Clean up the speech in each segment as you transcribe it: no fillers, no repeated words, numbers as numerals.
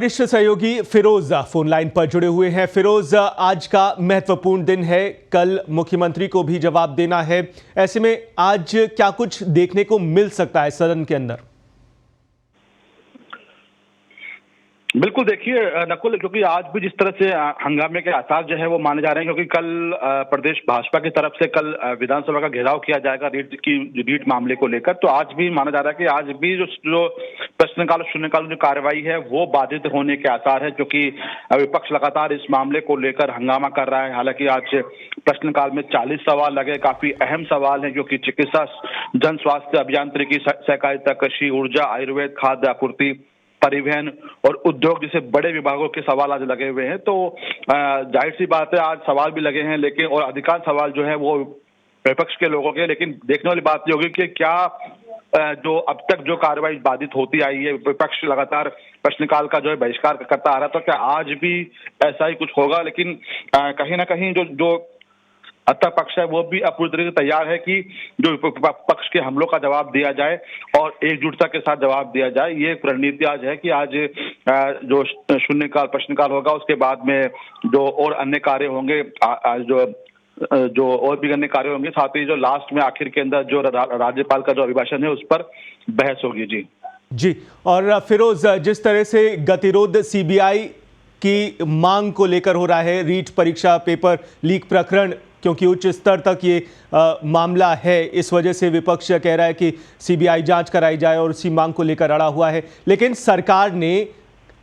वरिष्ठ सहयोगी Firoz phone line पर जुड़े हुए हैं। फिरोज, आज का महत्वपूर्ण दिन है, कल मुख्यमंत्री को भी जवाब देना है। ऐसे में आज क्या कुछ देखने को मिल सकता है सदन के अंदर? बिल्कुल, देखिए नकुल, क्योंकि आज भी जिस तरह से हंगामे के आसार जो है वो माने जा रहे हैं, क्योंकि कल प्रदेश भाजपा की तरफ से कल विधानसभा का घेराव किया जाएगा रीट मामले को लेकर। तो आज भी माना जा रहा है कि आज भी जो प्रश्नकाल शून्यकाल जो कार्रवाई है वो बाधित होने के आसार है, क्योंकि विपक्ष लगातार इस मामले को लेकर हंगामा कर रहा है। हालांकि आज प्रश्नकाल में 40 सवाल लगे, काफी अहम सवाल है, जो कि चिकित्सा, जन स्वास्थ्य, अभियांत्रिकी, सहकारिता, कृषि, ऊर्जा, आयुर्वेद, खाद्य आपूर्ति, परिवहन और उद्योग जैसे बड़े विभागों के सवाल आज लगे हुए हैं। तो जाहिर सी बात है, आज सवाल भी लगे हैं, लेकिन और अधिकांश सवाल जो है वो विपक्ष के लोगों के। लेकिन देखने वाली बात ये होगी कि क्या जो अब तक जो कार्रवाई बाधित होती आई है, विपक्ष लगातार प्रश्नकाल का जो है बहिष्कार करता आ रहा था, तो क्या आज भी ऐसा ही कुछ होगा? लेकिन कहीं ना कहीं जो सत्ता पक्ष है वो भी अब पूरी तरीके से तैयार है कि जो पक्ष के हमलों का जवाब दिया जाए और एकजुटता के साथ जवाब दिया जाए। ये रणनीति आज है कि आज जो शून्यकाल प्रश्नकाल होगा, उसके बाद में जो और अन्य कार्य होंगे, जो और भी अन्य कार्य होंगे, साथ ही जो लास्ट में आखिर के अंदर जो राज्यपाल का जो अभिभाषण है उस पर बहस होगी। जी। और फिरोज, जिस तरह से गतिरोध सीबीआई की मांग को लेकर हो रहा है, रीट परीक्षा पेपर लीक प्रकरण, क्योंकि उच्च स्तर तक ये मामला है, इस वजह से विपक्ष कह रहा है कि सीबीआई जांच कराई जाए और उसी मांग को लेकर अड़ा हुआ है। लेकिन सरकार ने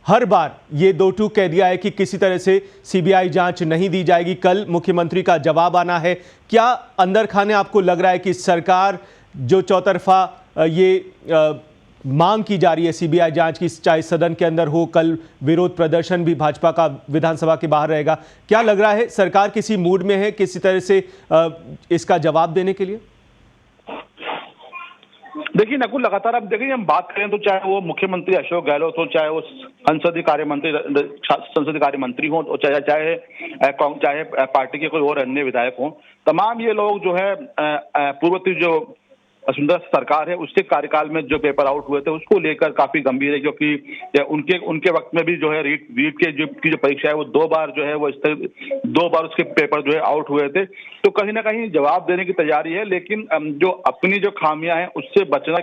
हर बार ये दो टूक कह दिया है कि किसी तरह से सीबीआई जांच नहीं दी जाएगी, कल मुख्यमंत्री का जवाब आना है। क्या अंदर खाने आपको लग रहा है कि सरकार जो चौतरफा ये मांग की जा रही है सीबीआई जांच की, चाहे सदन के अंदर हो, कल विरोध प्रदर्शन भी भाजपा का विधानसभा के बाहर रहेगा, क्या लग रहा है सरकार किसी मूड में है किसी तरह से इसका जवाब देने के लिए? देखिए नकुल, लगातार अब देखिए हम बात करें तो चाहे वो मुख्यमंत्री अशोक गहलोत हो, चाहे वो संसदीय कार्य मंत्री हो, चाहे पार्टी के कोई और अन्य विधायक हो, तमाम ये लोग जो है पूर्ववर्ती जो वसुंधरा सरकार है उसके कार्यकाल में जो पेपर आउट हुए थे उसको लेकर काफी गंभीर है, क्योंकि उनके वक्त में भी जो है रीट के जो परीक्षा है वो दो बार उसके पेपर जो है आउट हुए थे। तो कहीं ना कहीं जवाब देने की तैयारी है, लेकिन जो अपनी जो खामियां हैं उससे बचना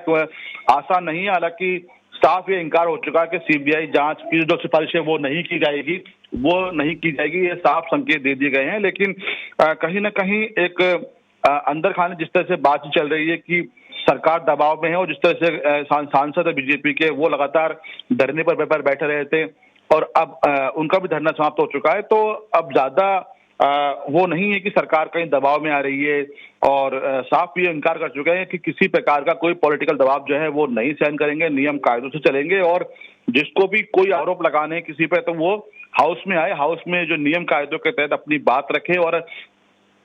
आसान नहीं है। हालांकि साफ ये इंकार हो चुका है कि सीबीआई जांच की जो सिफारिश है वो नहीं की जाएगी, ये साफ संकेत दे दिए गए हैं। लेकिन कहीं ना कहीं एक अंदर खाने जिस तरह से बात चल रही है कि सरकार दबाव में है, और जिस तरह से सांसद बीजेपी के वो लगातार धरने पर बैठे रहे थे और अब उनका भी धरना समाप्त हो चुका है, तो अब ज्यादा वो नहीं है कि सरकार कहीं दबाव में आ रही है, और साफ ये इंकार कर चुके हैं कि किसी प्रकार का कोई पॉलिटिकल दबाव जो है वो नहीं सहन करेंगे, नियम कायदों से चलेंगे, और जिसको भी कोई आरोप लगाने किसी पे तो वो हाउस में आए, हाउस में जो नियम कायदों के तहत अपनी बात रखे, और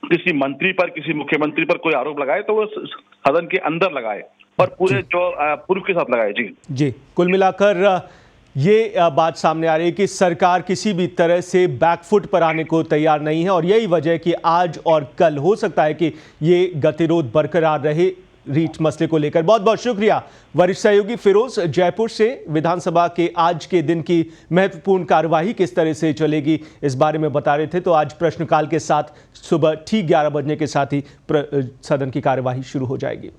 किसी मंत्री पर, किसी मुख्यमंत्री पर कोई आरोप लगाए तो वो सदन के अंदर लगाए और पूरे जो प्रूफ के साथ लगाए। जी, कुल मिलाकर ये बात सामने आ रही है कि सरकार किसी भी तरह से बैकफुट पर आने को तैयार नहीं है, और यही वजह है कि आज और कल हो सकता है कि ये गतिरोध बरकरार रहे रीट मसले को लेकर। बहुत बहुत शुक्रिया वरिष्ठ सहयोगी फिरोज, जयपुर से। विधानसभा के आज के दिन की महत्वपूर्ण कार्यवाही किस तरह से चलेगी इस बारे में बता रहे थे। तो आज प्रश्नकाल के साथ सुबह ठीक 11 बजने के साथ ही सदन की कार्यवाही शुरू हो जाएगी।